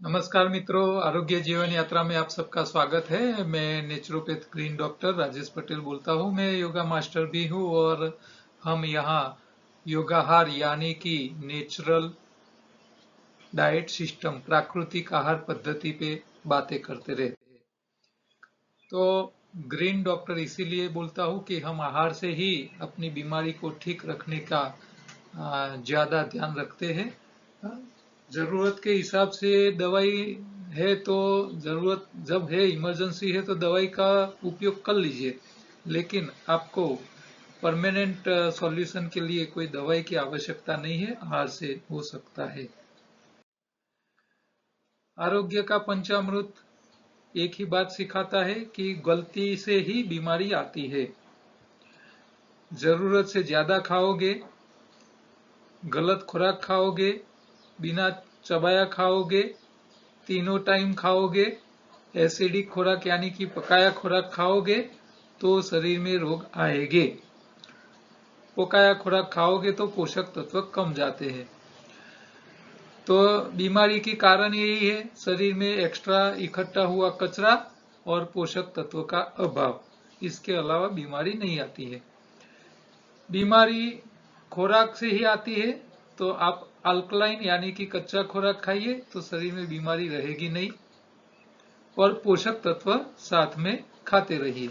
नमस्कार मित्रों, आरोग्य जीवन यात्रा में आप सबका स्वागत है। मैं naturopath green doctor Rajesh Patel बोलता हूँ। मैं योगा मास्टर भी हूँ और हम यहाँ योगाहार यानी कि नेचुरल डाइट सिस्टम, प्राकृतिक आहार पद्धति पे बातें करते रहते हैं। तो ग्रीन डॉक्टर इसीलिए बोलता हूँ कि हम आहार से ही अपनी बीमारी को ठीक रखने का ज्यादा ध्यान रखते हैं। जरूरत के हिसाब से दवाई है तो जरूरत जब है, इमरजेंसी है तो दवाई का उपयोग कर लीजिए, लेकिन आपको परमानेंट सॉल्यूशन के लिए कोई दवाई की आवश्यकता नहीं है, आहार से हो सकता है। आरोग्य का पंचामृत एक ही बात सिखाता है कि गलती से ही बीमारी आती है। जरूरत से ज्यादा खाओगे, गलत खुराक खाओगे, बिना चबाया खाओगे, तीनों टाइम खाओगे, एसिडिक खुराक यानी कि पकाया खुराक खाओगे तो शरीर में रोग आएंगे। पकाया खुराक खाओगे तो पोषक तत्व कम जाते हैं। तो बीमारी के कारण यही है, शरीर में एक्स्ट्रा इकट्ठा हुआ कचरा और पोषक तत्व का अभाव। इसके अलावा बीमारी नहीं आती है। बीमारी खुराक से ही आती है, तो आप अल्कलाइन यानी कि कच्चा खुराक खाइए तो शरीर में बीमारी रहेगी नहीं, और पोषक तत्व साथ में खाते रहिए।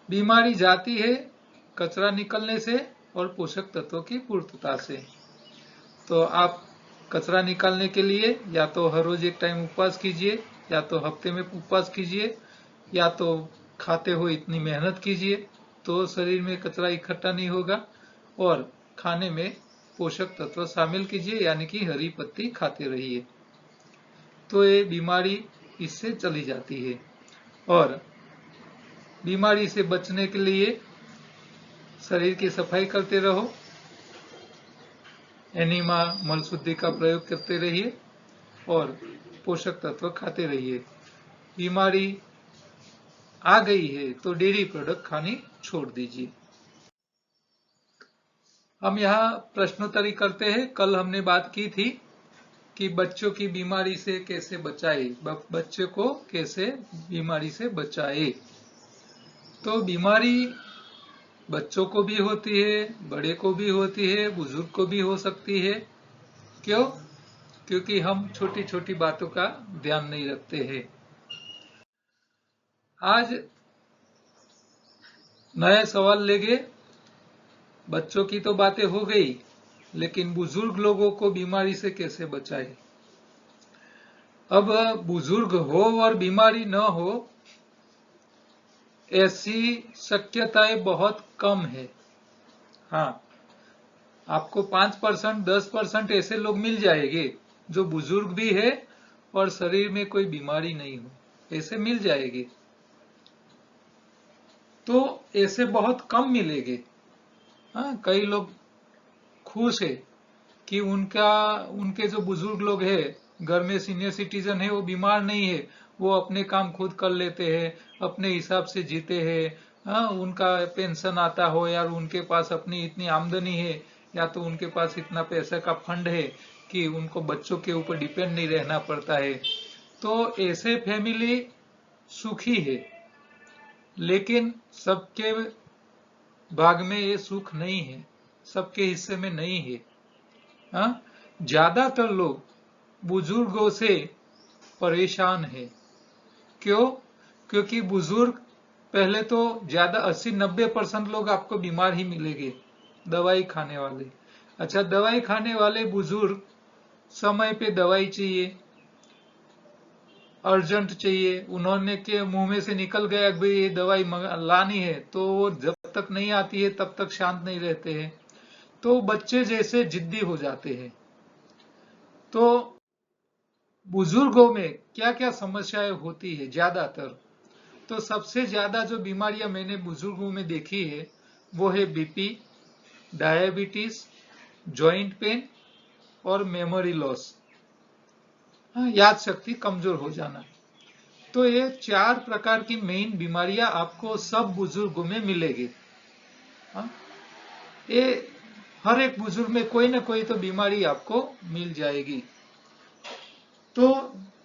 बीमारी जाती है कचरा निकलने से और पोषक तत्वों की पूर्तता से। तो आप कचरा निकालने के लिए या तो हर रोज एक टाइम उपवास कीजिए, या तो हफ्ते में उपवास कीजिए, या तो खाते हुए इतनी मेहनत कीजिए, तो शरीर में कचरा इकट्ठा नहीं होगा। और खाने में पोषक तत्व शामिल कीजिए यानी कि हरी पत्ती खाते रहिए, तो ये बीमारी इससे चली जाती है। और बीमारी से बचने के लिए शरीर की सफाई करते रहो, एनिमा मल शुद्धि का प्रयोग करते रहिए और पोषक तत्व खाते रहिए। बीमारी आ गई है तो डेयरी प्रोडक्ट खानी छोड़ दीजिए। हम यहाँ प्रश्नोत्तरी करते हैं। कल हमने बात की थी कि बच्चों की बीमारी से कैसे बचाए, बच्चे को कैसे बीमारी से बचाए। तो बीमारी बच्चों को भी होती है, बड़े को भी होती है, बुजुर्ग को भी हो सकती है। क्यों? क्योंकि हम छोटी छोटी बातों का ध्यान नहीं रखते हैं। आज नए सवाल लेंगे। बच्चों की तो बातें हो गई, लेकिन बुजुर्ग लोगों को बीमारी से कैसे बचाए। अब बुजुर्ग हो और बीमारी न हो, ऐसी शक्यताएं बहुत कम है। हाँ, आपको 5%, 10% ऐसे लोग मिल जाएंगे जो बुजुर्ग भी है और शरीर में कोई बीमारी नहीं हो, ऐसे मिल जाएंगे। तो ऐसे बहुत कम मिलेंगे। हाँ, कई लोग खुश है कि उनके जो बुजुर्ग लोग हैं, घर में सीनियर सिटीजन है, वो बीमार नहीं है, वो अपने काम खुद कर लेते हैं, अपने हिसाब से जीते हैं। हाँ, उनका पेंशन आता हो, या उनके पास अपनी इतनी आमदनी है, या तो उनके पास इतना पैसा का फंड है कि उनको बच्चों के ऊपर डिपेंड नहीं रहना पड़ता है। तो ऐसे फैमिली सुखी है। लेकिन सबके भाग में ये सुख नहीं है, सबके हिस्से में नहीं है। हाँ, ज्यादातर लोग बुजुर्गों से परेशान है। क्यों? क्योंकि बुजुर्ग, पहले तो ज्यादा 80-90% लोग आपको बीमार ही मिलेंगे, दवाई खाने वाले। अच्छा, दवाई खाने वाले बुजुर्ग, समय पे दवाई चाहिए, अर्जेंट चाहिए, उन्होंने के मुंह में से निकल गया कि भाई ये दवाई लानी है, तो वो जब तक नहीं आती है तब तक शांत नहीं रहते हैं। तो बच्चे जैसे जिद्दी हो जाते हैं। तो बुजुर्गों में क्या क्या समस्याएं होती है ज्यादातर? तो सबसे ज्यादा जो बीमारियां मैंने बुजुर्गों में देखी है वो है बीपी, डायबिटीज, जॉइंट पेन और मेमोरी लॉस, याद शक्ति कमजोर हो जाना। तो ये 4 प्रकार की मेन बीमारियां आपको सब बुजुर्गों में मिलेगी। हाँ, ये हर एक बुजुर्ग में कोई ना कोई तो बीमारी आपको मिल जाएगी। तो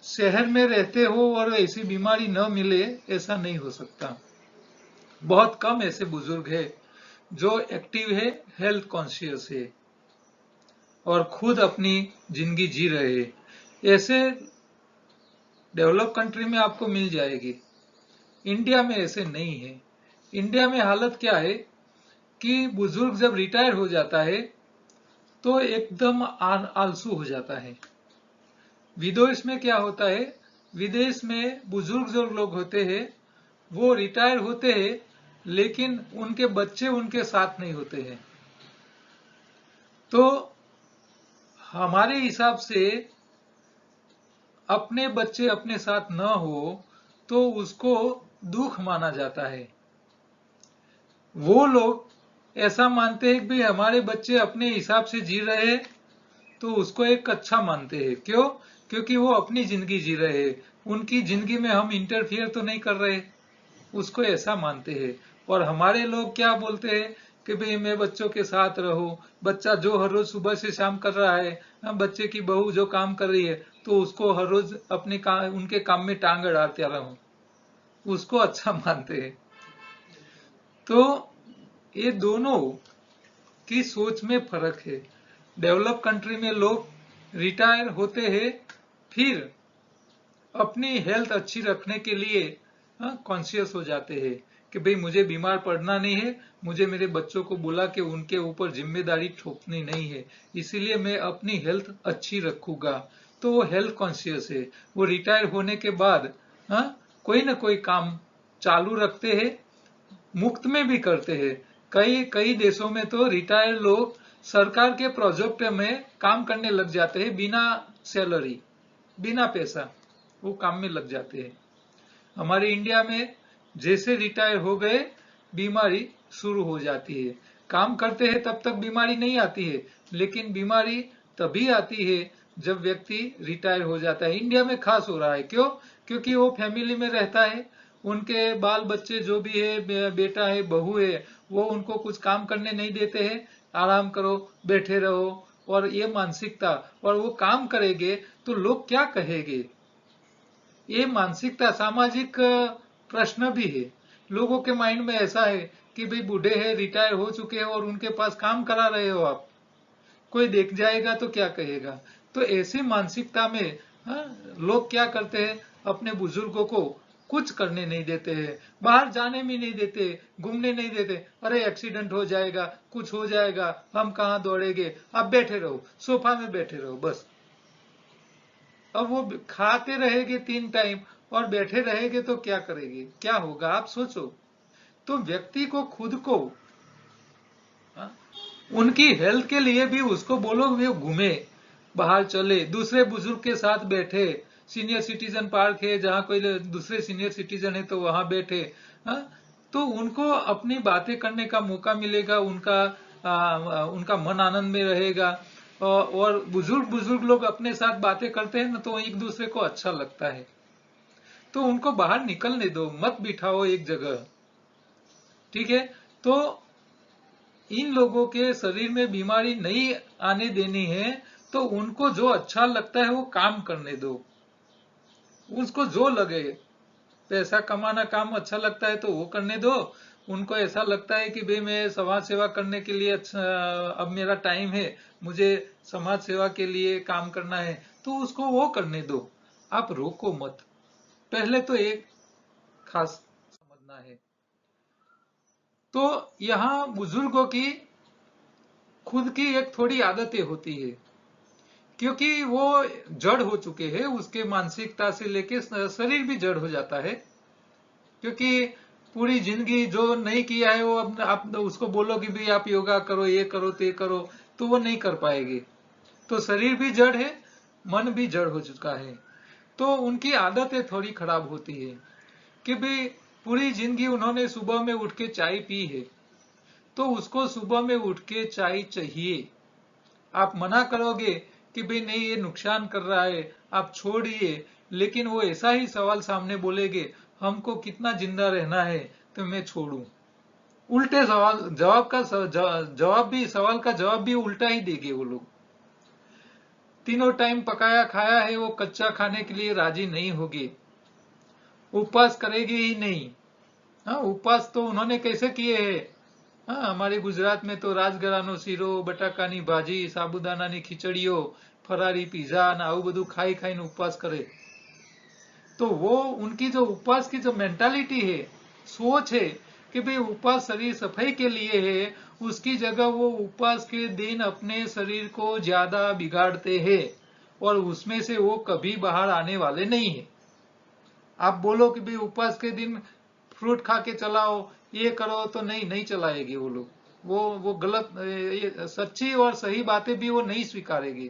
शहर में रहते हो और ऐसी बीमारी न मिले, ऐसा नहीं हो सकता। बहुत कम ऐसे बुजुर्ग है जो एक्टिव है, हेल्थ कॉन्शियस है और खुद अपनी जिंदगी जी रहे हैं। ऐसे डेवलप कंट्री में आपको मिल जाएगी, इंडिया में ऐसे नहीं है। इंडिया में हालत क्या है कि बुजुर्ग जब रिटायर हो जाता है तो एकदम आलसू हो जाता है। विदेश में क्या होता है, विदेश में बुजुर्ग जो लोग होते हैं वो रिटायर होते हैं, लेकिन उनके बच्चे उनके साथ नहीं होते हैं। तो हमारे हिसाब से अपने बच्चे अपने साथ न हो तो उसको दुख माना जाता है। वो लोग ऐसा मानते हैं कि भाई हमारे बच्चे अपने हिसाब से जी रहे हैं तो उसको एक अच्छा मानते हैं। क्यों? क्योंकि वो अपनी जिंदगी जी रहे हैं, उनकी जिंदगी में हम इंटरफियर तो नहीं कर रहे, उसको ऐसा मानते हैं। और हमारे लोग क्या बोलते हैं कि भाई मैं बच्चों के साथ रहो, बच्चा जो हर रोज सुबह से शाम कर रहा है, बच्चे की बहू जो काम कर रही है तो उसको हर रोज अपने उनके काम में टांग अड़ाते रहूं, उसको अच्छा मानते हैं। तो ये दोनों की सोच में फर्क है। डेवलप कंट्री में लोग रिटायर होते हैं, फिर अपनी हेल्थ अच्छी रखने के लिए कॉन्शियस हो जाते हैं कि भाई मुझे बीमार पड़ना नहीं है, मुझे मेरे बच्चों को बुला के उनके ऊपर जिम्मेदारी थोपनी नहीं है, इसीलिए मैं अपनी हेल्थ अच्छी रखूंगा। तो वो हेल्थ कॉन्शियस है। वो रिटायर होने के बाद कोई ना कोई काम चालू रखते हैं, मुफ्त में भी करते हैं। कई कई देशों में तो रिटायर लोग सरकार के प्रोजेक्ट में काम करने लग जाते हैं, बिना सैलरी, बिना पैसा वो काम में लग जाते हैं। हमारे इंडिया में जैसे रिटायर हो गए बीमारी शुरू हो जाती है। काम करते हैं तब तक बीमारी नहीं आती है, लेकिन बीमारी तभी आती है जब व्यक्ति रिटायर हो जाता है। इंडिया में खास हो रहा है, क्यों? क्योंकि वो फैमिली में रहता है, उनके बाल बच्चे जो भी है, बेटा है बहू है, वो उनको कुछ काम करने नहीं देते हैं, आराम करो बैठे रहो। और ये मानसिकता, और वो काम करेंगे तो लोग क्या कहेंगे, ये मानसिकता सामाजिक प्रश्न भी है। लोगों के माइंड में ऐसा है कि भाई बूढ़े हैं, रिटायर हो चुके हैं और उनके पास काम करा रहे हो आप, कोई देख जाएगा तो क्या कहेगा। तो ऐसी मानसिकता में लोग क्या करते हैं, अपने बुजुर्गों को कुछ करने नहीं देते हैं, बाहर जाने भी नहीं देते, घूमने नहीं देते। अरे एक्सीडेंट हो जाएगा, कुछ हो जाएगा, हम कहाँ दौड़ेंगे, आप बैठे रहो, सोफा में बैठे रहो बस। अब वो खाते रहेंगे 3 टाइम और बैठे रहेंगे तो क्या करेंगे, क्या होगा, आप सोचो। तो व्यक्ति को खुद को उनकी हेल्थ के लिए भी उसको बोलो वे घूमे, बाहर चले, दूसरे बुजुर्ग के साथ बैठे, सीनियर सिटीजन पार्क है जहाँ कोई दूसरे सीनियर सिटीजन है तो वहां बैठे। तो उनको अपनी बातें करने का मौका मिलेगा, उनका मन आनंद में रहेगा। और बुजुर्ग बुजुर्ग लोग अपने साथ बातें करते हैं ना तो एक दूसरे को अच्छा लगता है। तो उनको बाहर निकलने दो, मत बिठाओ एक जगह, ठीक है? तो इन लोगों के शरीर में बीमारी नहीं आने देनी है, तो उनको जो अच्छा लगता है वो काम करने दो, उसको जो लगे। पैसा कमाना काम अच्छा लगता है तो वो करने दो। उनको ऐसा लगता है कि भाई मैं समाज सेवा करने के लिए अच्छा, अब मेरा टाइम है, मुझे समाज सेवा के लिए काम करना है, तो उसको वो करने दो, आप रोको मत। पहले तो एक खास समझना है। तो यहाँ बुजुर्गों की खुद की एक थोड़ी आदतें होती है, क्योंकि वो जड़ हो चुके हैं, उसके मानसिकता से लेके शरीर भी जड़ हो जाता है। क्योंकि पूरी जिंदगी जो नहीं किया है वो अब आप उसको बोलो कि भाई आप योगा करो, ये करो, ते करो, तो वो नहीं कर पाएगी। तो शरीर भी जड़ है, मन भी जड़ हो चुका है। तो उनकी आदतें थोड़ी खराब होती है कि भाई पूरी जिंदगी उन्होंने सुबह में उठ के चाय पी है, तो उसको सुबह में उठ के चाय चाहिए। आप मना करोगे कि भाई नहीं ये नुकसान कर रहा है, आप छोड़िए, लेकिन वो ऐसा ही सवाल सामने बोलेंगे, हमको कितना जिंदा रहना है तो मैं छोड़ूं। उल्टे सवाल जवाब का जवाब भी, सवाल का जवाब भी उल्टा ही देंगे वो लोग। तीनों टाइम पकाया खाया है वो कच्चा खाने के लिए राजी नहीं होगी, उपवास करेगी ही नहीं। हाँ, उपवास तो उन्होंने कैसे किए हैं। हाँ, हमारे गुजरात में तो રાજગરાનો શીરો, બટાકાની ભાજી, સાબુદાનાની ખીચડીઓ, ફરારી પીઝા અને આવું બધું ખાઈ ખાઈને ઉપવાસ કરે। तो वो उनकी जो उपवास की जो मेंटालिटी है, सोच है कि भाई उपवास शरीर सफाई के लिए है, उसकी जगह वो उपवास के दिन अपने शरीर को ज्यादा बिगाड़ते हैं और उसमें से वो कभी बाहर आने वाले नहीं है। आप बोलो कि भाई उपवास के दिन फ्रूट खा के चलाओ, ये करो, तो नहीं, नहीं चलाएगी वो लोग। वो गलत, सच्ची और सही बातें भी वो नहीं स्वीकारेगी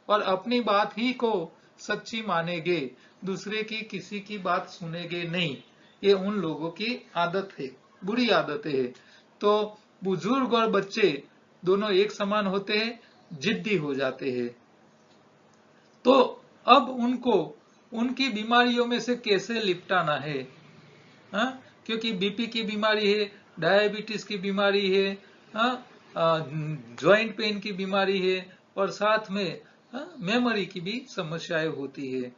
और अपनी बात ही को सच्ची मानेंगे, दूसरे की किसी की बात सुनेंगे नहीं। ये उन लोगों की आदत है, बुरी आदतें है। तो बुजुर्ग और बच्चे दोनों एक समान होते हैं, जिद्दी हो जाते हैं। तो अब उनको उनकी बीमारियों में से कैसे निपटाना है। हाँ? क्योंकि बीपी की बीमारी है, डायबिटीज की बीमारी है, जॉइंट पेन की बीमारी है और साथ में मेमोरी की भी समस्याएं होती है।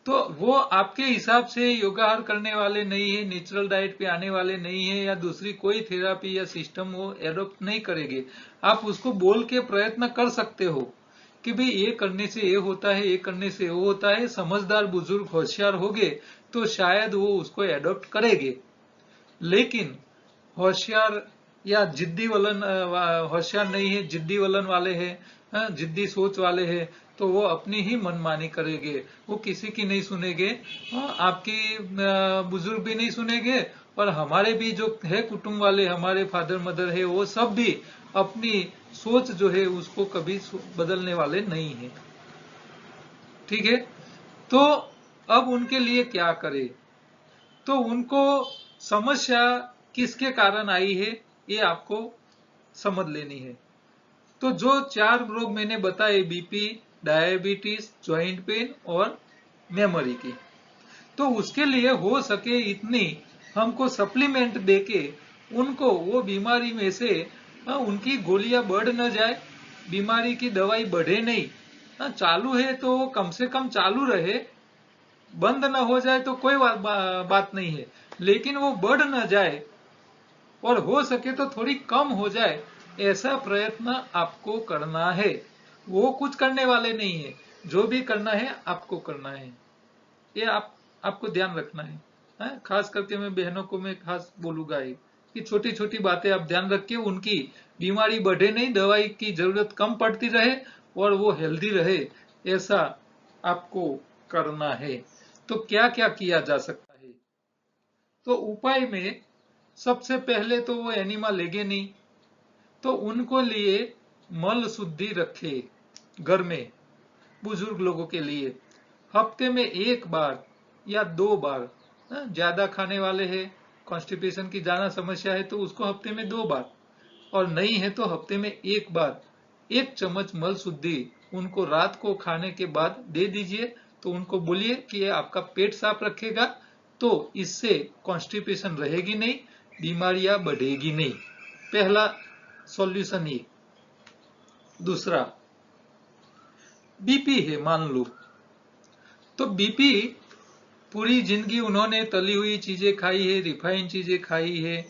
तो वो आपके हिसाब से योगाहार करने वाले नहीं है, नेचुरल डाइट पे आने वाले नहीं है, या दूसरी कोई थेरापी या सिस्टम वो एडॉप्ट नहीं करेंगे। आप उसको बोल के प्रयत्न कर सकते हो कि भाई ये करने से ये होता है, ये करने से वो होता है। समझदार बुजुर्ग होशियार होंगे तो शायद वो उसको एडॉप्ट करेंगे। लेकिन होशियार या जिद्दी वलन, होशियार नहीं है, जिद्दी वलन वाले हैं, जिद्दी सोच वाले हैं, तो वो अपनी ही मनमानी करेंगे, वो किसी की नहीं सुनेंगे। आपकी बुजुर्ग भी नहीं सुनेंगे और हमारे भी जो है कुटुंब वाले, हमारे फादर मदर है, वो सब भी अपनी सोच जो है उसको कभी बदलने वाले नहीं है। ठीक है, तो अब उनके लिए क्या करें। तो उनको समस्या किसके कारण आई है ये आपको समझ लेनी है। तो जो 4 रोग मैंने बताए, बीपी, डायबिटीज, जॉइंट पेन और मेमोरी की, तो उसके लिए हो सके इतनी हमको सप्लीमेंट देके उनको वो बीमारी में से उनकी गोलियां बढ़ न जाए, बीमारी की दवाई बढ़े नहीं। चालू है तो कम से कम चालू रहे, बंद न हो जाए तो कोई बात नहीं है, लेकिन वो बढ़ न जाए और हो सके तो थोड़ी कम हो जाए, ऐसा प्रयत्न आपको करना है। वो कुछ करने वाले नहीं है, जो भी करना है आपको करना है। ये आपको ध्यान रखना है। खास करके मैं बहनों को मैं खास बोलूंगा ये कि छोटी छोटी बातें आप ध्यान रखिए, उनकी बीमारी बढ़े नहीं, दवाई की जरूरत कम पड़ती रहे और वो हेल्दी रहे, ऐसा आपको करना है। तो क्या क्या किया जा सकता है। तो उपाय में सबसे पहले तो वो एनिमा लेंगे नहीं, तो उनको लिए मल शुद्धि रखे घर में। बुजुर्ग लोगों के लिए हफ्ते में 1 बार या 2 बार, ज्यादा खाने वाले हैं, कॉन्स्टिपेशन की ज्यादा समस्या है तो उसको हफ्ते में 2 बार, और नहीं है तो हफ्ते में 1 बार 1 चम्मच मल शुद्धि उनको रात को खाने के बाद दे दीजिए। तो उनको बोलिए कि ये आपका पेट साफ रखेगा, तो इससे कॉन्स्टिपेशन रहेगी नहीं, बीमारियां बढ़ेगी नहीं। पहला सॉल्यूशन ये। दूसरा, बीपी है मान लो, तो बीपी पूरी जिंदगी उन्होंने तली हुई चीजें खाई है, रिफाइंड चीजें खाई है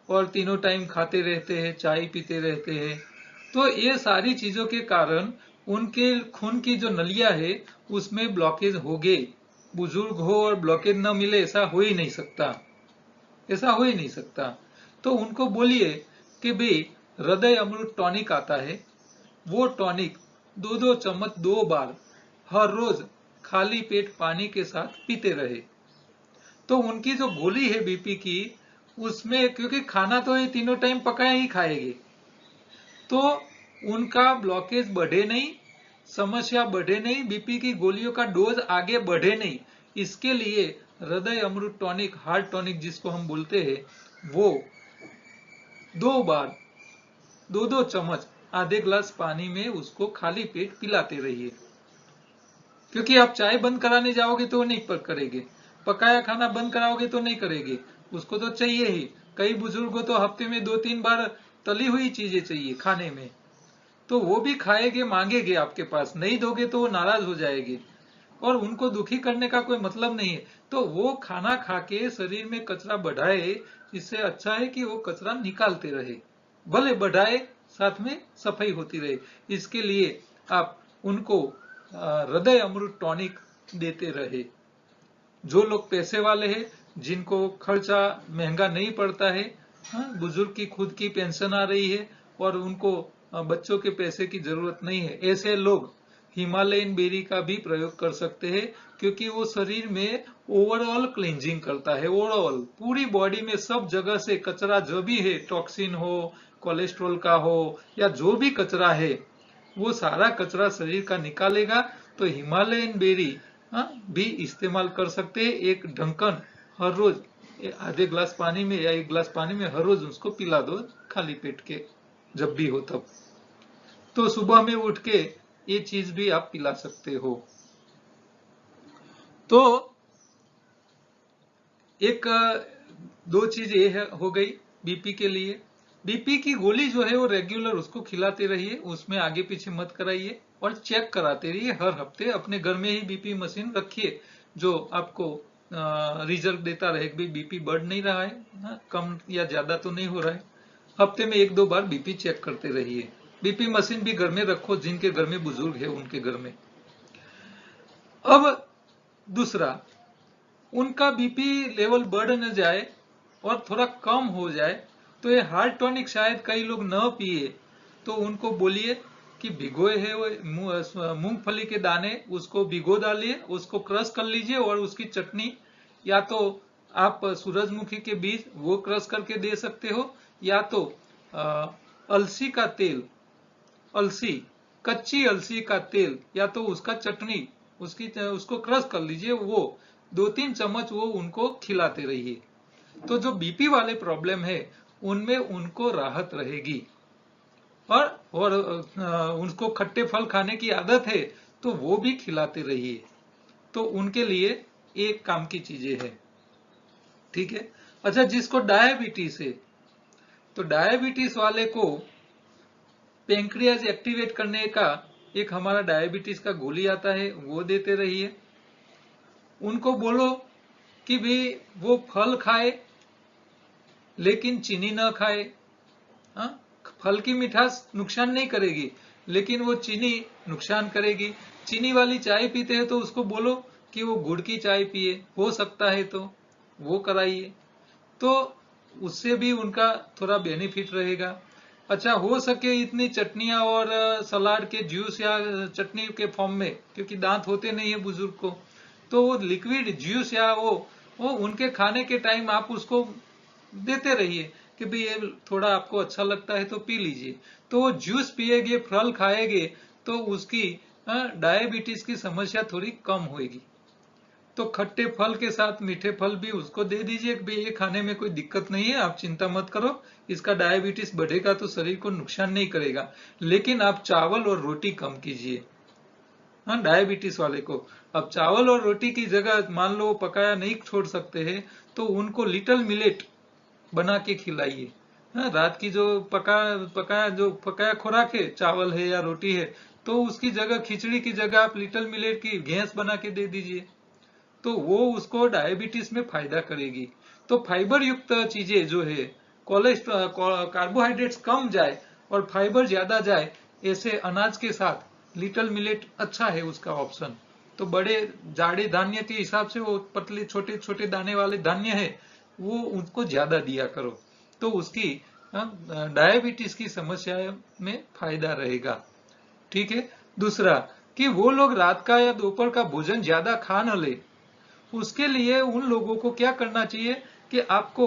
और तीनों टाइम खाते रहते हैं, चाय पीते रहते हैं। तो ये सारी चीजों के कारण उनके खून की जो नलियां है उसमें ब्लॉकेज हो गए। बुजुर्ग हो और ब्लॉकेज न मिले, ऐसा हो ही नहीं सकता, ऐसा हो ही नहीं सकता। तो उनको बोलिए कि भाई हृदय अमृत टॉनिक आता है, वो टॉनिक 2-2 चम्मच 2 बार हर रोज खाली पेट पानी के साथ पीते रहे। तो उनकी जो गोली है बीपी की, उसमें क्योंकि खाना तो ये तीनों टाइम पकाया ही खाएंगे, तो उनका ब्लॉकेज बढ़े नहीं, समस्या बढ़े नहीं, बीपी की गोलियों का डोज आगे बढ़े नहीं। इसके लिए हृदय अमृत टॉनिक, हार्ट टॉनिक जिसको हम बोलते हैं, वो 2 बार 2-2 चम्मच आधे ग्लास पानी में उसको खाली पेट पिलाते रहिए। क्योंकि आप चाय बंद कराने जाओगे तो नहीं पर करेंगे, पकाया खाना बंद कराओगे तो नहीं करेंगे, उसको तो चाहिए ही। कई बुजुर्गों तो हफ्ते में 2-3 बार तली हुई चीजें चाहिए खाने में। तो वो भी खाएंगे, मांगेंगे आपके पास, नहीं दोगे तो वो नाराज हो जाएगी और उनको दुखी करने का कोई मतलब नहीं है। तो वो खाना खा के शरीर में कचरा बढ़ाए, इससे अच्छा है कि वो कचरा निकालते रहे, भले बढ़ाए, साथ में सफाई होती रहे। इसके लिए आप उनको हृदय अमृत टॉनिक देते रहे। जो लोग पैसे वाले हैं, जिनको खर्चा महंगा नहीं पड़ता है, बुजुर्ग की खुद की पेंशन आ रही है और उनको बच्चों के पैसे की जरूरत नहीं है, ऐसे लोग हिमालयन बेरी का भी प्रयोग कर सकते हैं, क्योंकि वो शरीर में ओवरऑल क्लींजिंग करता है। ओवरऑल पूरी बॉडी में सब जगह से कचरा जो भी है, टॉक्सिन हो, कोलेस्ट्रॉल का हो या जो भी कचरा है, वो सारा कचरा शरीर का निकालेगा। तो हिमालयन बेरी भी इस्तेमाल कर सकते हैं। एक ढक्कन हर रोज आधे ग्लास पानी में या एक ग्लास पानी में हर रोज उसको पिला दो, खाली पेट के, जब भी हो तब। तो सुबह में उठ के ये चीज भी आप पिला सकते हो। तो एक दो चीज ये हो गई बीपी के लिए। बीपी की गोली जो है वो रेगुलर उसको खिलाते रहिए, उसमें आगे पीछे मत कराइए और चेक कराते रहिए हर हफ्ते। अपने घर में ही बीपी मशीन रखिए जो आपको रिजल्ट देता रहे कि बीपी बढ़ नहीं रहा है, कम या ज्यादा तो नहीं हो रहा है। हफ्ते में एक दो बार बीपी चेक करते रहिए। बीपी मशीन भी घर में रखो, जिनके घर में बुजुर्ग है उनके घर में। अब दूसरा, उनका बीपी लेवल बढ़ न जाए और थोड़ा कम हो जाए, तो ये हार्ट टॉनिक शायद कई लोग न पिए, तो उनको बोलिए कि भिगोए है वो मूंगफली के दाने, उसको भिगो डालिए, उसको क्रश कर लीजिए और उसकी चटनी, या तो आप सूरजमुखी के बीज वो क्रश करके दे सकते हो, या तो अलसी का तेल, अलसी, कच्ची अलसी का तेल, या तो उसका चटनी, उसको क्रश कर लीजिए, वो 2-3 चम्मच वो उनको खिलाते रहिए। तो जो बीपी वाले प्रॉब्लम है उनमें उनको राहत रहेगी। और उनको खट्टे फल खाने की आदत है तो वो भी खिलाते रहिए। तो उनके लिए एक काम की चीजें हैं, ठीक है। अच्छा, जिसको डायबिटीज है, तो डायबिटीज वाले को पेंक्रियाज एक्टिवेट करने का एक हमारा डायबिटीज का गोली आता है, वो देते रहिए। उनको बोलो कि भाई वो फल खाए लेकिन चीनी ना खाए। फल की मिठास नुकसान नहीं करेगी, लेकिन वो चीनी नुकसान करेगी। चीनी वाली चाय पीते हैं तो उसको बोलो कि वो गुड़ की चाय पिए, हो सकता है तो वो कराइए, तो उससे भी उनका थोड़ा बेनिफिट रहेगा। अच्छा, हो सके इतनी चटनियां और सलाद के जूस या चटनी के फॉर्म में, क्योंकि दांत होते नहीं है बुजुर्ग को, तो वो लिक्विड जूस या वो उनके खाने के टाइम आप उसको देते रहिए कि भाई ये थोड़ा आपको अच्छा लगता है तो पी लीजिए। तो वो जूस पिएगे, फल खाएंगे, तो उसकी डायबिटीज की समस्या थोड़ी कम होगी। तो खट्टे फल के साथ मीठे फल भी उसको दे दीजिए कि भाई ये खाने में कोई दिक्कत नहीं है, आप चिंता मत करो, इसका डायबिटीज बढ़ेगा तो शरीर को नुकसान नहीं करेगा, लेकिन आप चावल और रोटी कम कीजिए। डायबिटीज वाले को अब चावल और रोटी की जगह मान लो पकाया नहीं छोड़ सकते हैं, तो उनको लिटिल मिलेट बना के खिलाइए। रात की जो पकाया खुराक है, चावल है या रोटी है, तो उसकी जगह, खिचड़ी की जगह आप लिटिल मिलेट की घेंस बना के दे दीजिए, तो वो उसको डायबिटीज में फायदा करेगी। तो फाइबर युक्त चीजें जो है, कोलेस्ट्रॉल, कार्बोहाइड्रेट्स कम जाए और फाइबर ज्यादा जाए, ऐसे अनाज के साथ लिटिल मिलेट अच्छा है उसका ऑप्शन। तो बड़े जाड़े धान्य के हिसाब से वो पतले छोटे छोटे दाने वाले धान्य है, वो उनको ज्यादा दिया करो, तो उसकी डायबिटीज की समस्या में फायदा रहेगा, ठीक है। दूसरा, कि वो लोग रात का या दोपहर का भोजन ज्यादा खा न ले, उसके लिए उन लोगों को क्या करना चाहिए कि आपको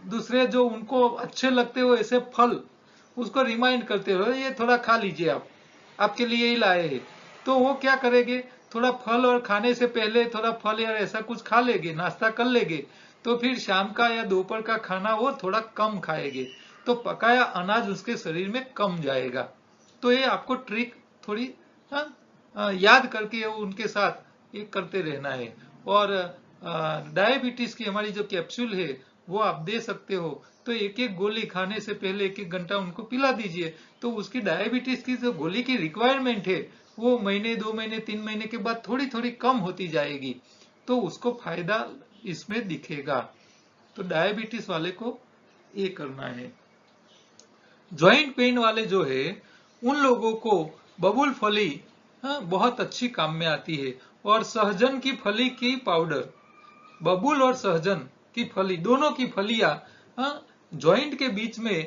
दूसरे जो उनको अच्छे लगते हो ऐसे फल, उसको रिमाइंड करते रहो, ये थोड़ा खा लीजिए, आप आपके लिए ही लाए हैं। तो वो क्या करेंगे, थोड़ा फल और खाने से पहले थोड़ा फल या ऐसा कुछ खा लेंगे, नाश्ता कर लेंगे, तो फिर शाम का या दोपहर का खाना वो थोड़ा कम खाएंगे, तो पकाया अनाज उसके शरीर में कम जाएगा। तो ये आपको ट्रिक थोड़ी याद करके उनके साथ ये करते रहना है। और डायबिटीज की हमारी जो कैप्सूल है वो आप दे सकते हो। तो एक एक गोली खाने से पहले 1-1 घंटा उनको पिला दीजिए, तो उसकी डायबिटीज की जो गोली की रिक्वायरमेंट है वो महीने 2 महीने 3 महीने के बाद थोड़ी थोड़ी कम होती जाएगी, तो उसको फायदा इसमें दिखेगा। तो डायबिटीज वाले को ये करना है। जॉइंट पेन वाले जो है उन लोगों को बबूल फली बहुत अच्छी काम में आती है। और सहजन की फली की पाउडर, बबूल और सहजन की फली दोनों की फलियां जॉइंट के बीच में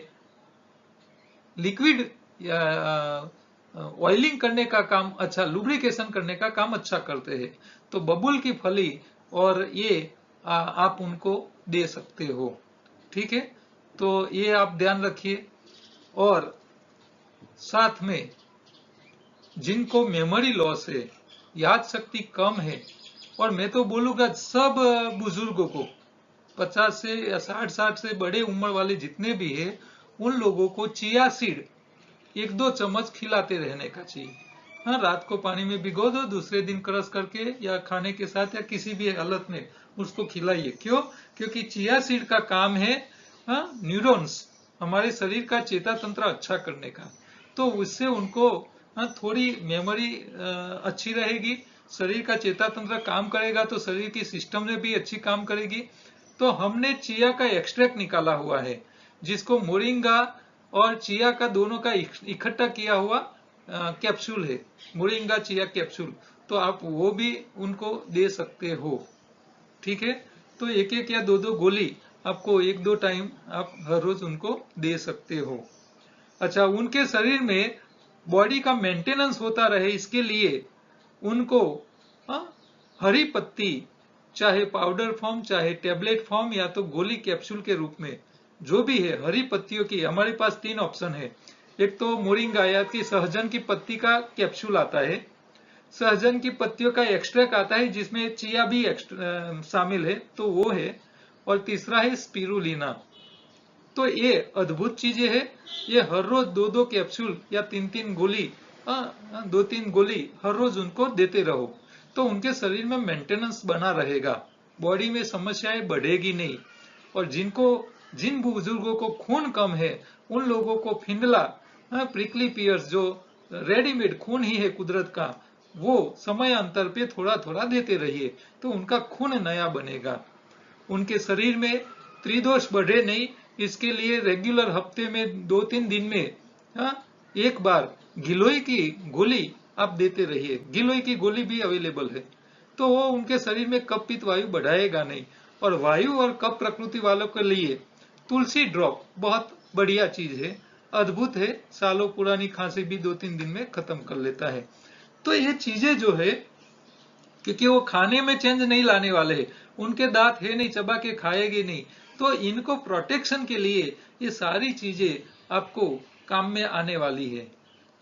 लिक्विड या ऑयलिंग करने का काम, अच्छा लुब्रिकेशन करने का काम अच्छा करते हैं। तो बबूल की फली और ये आप उनको दे सकते हो। ठीक है, तो ये आप ध्यान रखिए। और साथ में जिनको मेमोरी लॉस है, याद शक्ति कम है, और मैं तो बोलूंगा सब बुजुर्गों को 50 से या 60 से बड़े उम्र वाले जितने भी है उन लोगों को चिया सीड 1-2 चम्मच खिलाते रहने का चाहिए। हाँ, रात को पानी में भिगो दो, दूसरे दिन क्रश करके या खाने के साथ या किसी भी हालत में उसको खिलाइए। क्यों? क्योंकि चिया सीड का काम है न्यूरॉन्स, हमारे शरीर का चेता तंत्र अच्छा करने का। तो उससे उनको थोड़ी मेमोरी अच्छी रहेगी, शरीर का चेता तंत्र काम करेगा तो शरीर की सिस्टम में भी अच्छी काम करेगी। तो हमने चिया का एक्सट्रैक्ट निकाला हुआ है, जिसको मोरिंगा और चिया का दोनों का इकट्ठा किया हुआ कैप्सूल है, मोरिंगा चिया कैप्सूल। तो आप वो भी उनको दे सकते हो। ठीक है, तो एक एक या दो दो गोली आपको 1-2 टाइम आप हर रोज उनको दे सकते हो। अच्छा, उनके शरीर में बॉडी का मेंटेनेंस होता रहे इसके लिए उनको हरी पत्ती, चाहे पाउडर फॉर्म चाहे टेबलेट फॉर्म या तो गोली कैप्सूल के रूप में, जो भी है हरी पत्तियों की, हमारे पास 3 ऑप्शन है। एक तो मोरिंगा या कि सहजन की पत्ती का कैप्सूल आता है, सहजन की पत्तियों का एक्सट्रैक्ट आता है जिसमें चिया भी शामिल है, तो वो है। और तीसरा है स्पिरुलिना। तो ये अद्भुत चीजें है। ये हर रोज 2-2 कैप्सूल या 3-3 गोली, 2-3 गोली हर रोज उनको देते रहो, तो उनके शरीर में मेंटेनेंस बना रहेगा, बॉडी में समस्याएं बढ़ेगी नहीं। और जिन बुजुर्गों को खून कम है उन लोगों को फिंडला, प्रिकली पियर्स जो रेडीमेड खून ही है कुदरत का, वो समय अंतर पे थोड़ा थोड़ा देते रहिए, तो उनका खून नया बनेगा। उनके शरीर में त्रिदोष बढ़े नहीं, इसके लिए रेगुलर हफ्ते में 2-3 दिन में एक बार गिलोय की गोली आप देते रहिए। गिलोय की गोली भी अवेलेबल है, तो वो उनके शरीर में कफ पित्त वायु बढ़ाएगा नहीं। और वायु और कफ प्रकृति वालों के लिए तुलसी ड्रॉप बहुत बढ़िया चीज है, अद्भुत है, सालों पुरानी खांसी भी 2-3 दिन में खत्म कर लेता है। तो ये चीजें जो है, क्योंकि वो खाने में चेंज नहीं लाने वाले, उनके दांत है नहीं, चबा के खाएंगे नहीं, तो इनको प्रोटेक्शन के लिए ये सारी चीजें आपको काम में आने वाली है।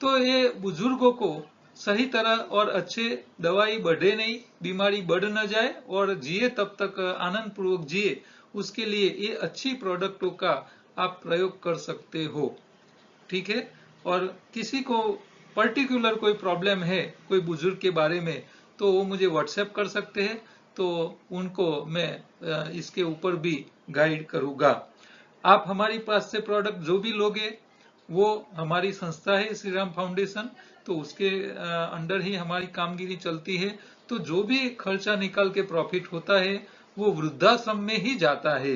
तो ये बुजुर्गों को सही तरह और अच्छे, दवाई बढ़े नहीं, बीमारी बढ़ न जाए और जिए तब तक आनंद पूर्वक जिए, उसके लिए ये अच्छी प्रोडक्टों का आप प्रयोग कर सकते हो। ठीक है, और किसी को पर्टिकुलर कोई प्रॉब्लम है कोई बुजुर्ग के बारे में, तो वो मुझे व्हाट्सएप कर सकते हैं, तो उनको मैं इसके ऊपर भी गाइड करूंगा। आप हमारी पास से प्रोडक्ट जो भी लोगे, वो हमारी संस्था है श्री राम फाउंडेशन, तो उसके अंडर ही हमारी कामगिरी चलती है। तो जो भी खर्चा निकाल के प्रॉफिट होता है वो वृद्धाश्रम में ही जाता है,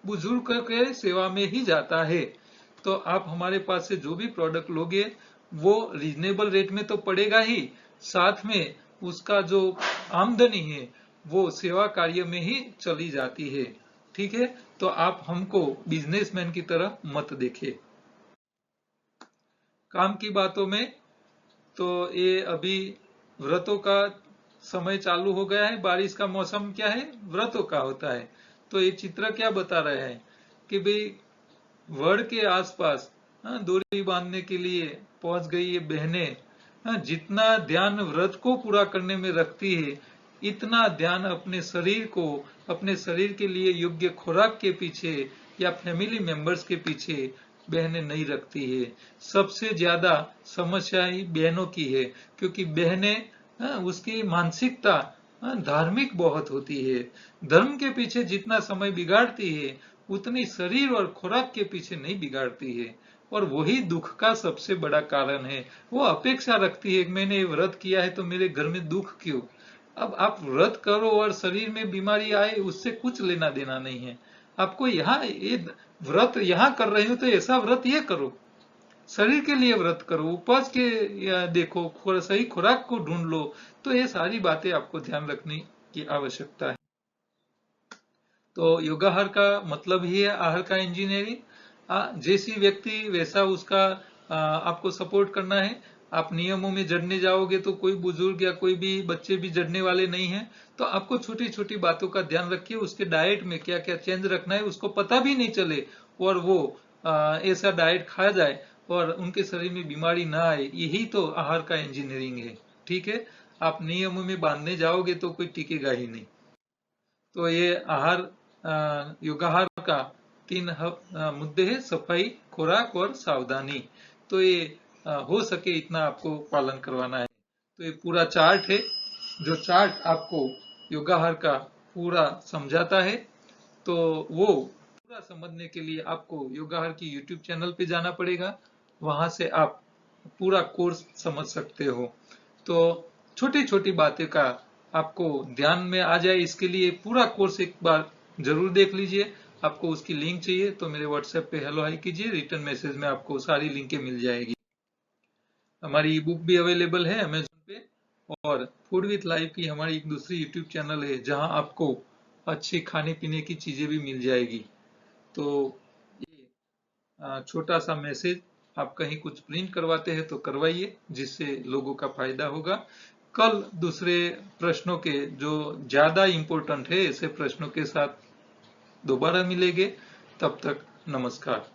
बुजुर्ग के सेवा में ही जाता है। तो आप हमारे पास से जो भी प्रोडक्ट लोगे वो रीजनेबल रेट में तो पड़ेगा ही, साथ में उसका जो आमदनी है वो सेवा कार्य में ही चली जाती है। ठीक है, तो आप हमको बिजनेसमैन की तरह मत देखें। काम की बातों में, तो ये अभी व्रतों का समय चालू हो गया है, बारिश का मौसम क्या है, व्रतों का होता है। तो ये चित्र क्या बता रहे हैं कि भाई वड़ के आसपास डोरी बांधने के लिए पहुंच गई ये बहनें, जितना ध्यान व्रत को पूरा करने में रखती है, इतना ध्यान अपने शरीर को, अपने शरीर के लिए योग्य खुराक के पीछे या फैमिली मेंबर्स के पीछे बहनें नहीं रखती है। सबसे ज्यादा समस्या ही बहनों की है, क्योंकि बहनें उसकी मानसिकता हाँ, धार्मिक बहुत होती है। धर्म के पीछे जितना समय बिगाड़ती है उतनी शरीर और खुराक के पीछे नहीं बिगाड़ती है, और वही दुख का सबसे बड़ा कारण है। वो अपेक्षा रखती है कि मैंने ये व्रत किया है तो मेरे घर में दुख क्यों। अब आप व्रत करो और शरीर में बीमारी आए, उससे कुछ लेना देना नहीं है। आपको यहाँ ये व्रत यहाँ कर रहे हो तो ऐसा व्रत ये करो, शरीर के लिए व्रत करो, उपवास के या देखो, सही खुराक को ढूंढ लो। तो ये सारी बातें आपको ध्यान रखने की आवश्यकता है। तो योगाहार का मतलब ही है आहार का इंजीनियरिंग। जैसी व्यक्ति वैसा उसका आपको सपोर्ट करना है। आप नियमों में जड़ने जाओगे तो कोई बुजुर्ग या कोई भी बच्चे भी जड़ने वाले नहीं है। तो आपको छोटी छोटी बातों का ध्यान रखिए, उसके डाइट में क्या क्या चेंज रखना है उसको पता भी नहीं चले, और वो ऐसा डाइट खा जाए और उनके शरीर में बीमारी ना आए। यही तो आहार का इंजीनियरिंग है। ठीक है, आप नियमों में बांधने जाओगे तो कोई टिकेगा ही नहीं। तो ये योगाहार का तीन मुद्दे हैं: सफाई, खुराक और सावधानी। तो ये हो सके इतना आपको पालन करवाना है। तो ये पूरा चार्ट है, जो चार्ट आपको योगाहार का पूरा समझाता है। तो वो पूरा समझने के लिए आपको योगाहार की यूट्यूब चैनल पे जाना पड़ेगा। वहां से आप पूरा कोर्स समझ सकते हो। तो छोटी छोटी बातें का आपको ध्यान में आ जाए, इसके लिए पूरा कोर्स एक बार जरूर देख लीजिए। आपको उसकी लिंक चाहिए तो मेरे व्हाट्सएप पे हेलो हाई कीजिए, रिटर्न मैसेज में आपको सारी लिंकें मिल जाएगी। हमारी ई बुक भी अवेलेबल है अमेजोन पे, और फूड विथ लाइफ की हमारी एक दूसरी यूट्यूब चैनल है जहां आपको अच्छी खाने पीने की चीजें भी मिल जाएगी। तो ये छोटा सा मैसेज, आप कहीं कुछ प्रिंट करवाते हैं तो करवाइए, जिससे लोगों का फायदा होगा। कल दूसरे प्रश्नों के जो ज्यादा इंपॉर्टेंट है ऐसे प्रश्नों के साथ दोबारा मिलेंगे। तब तक नमस्कार।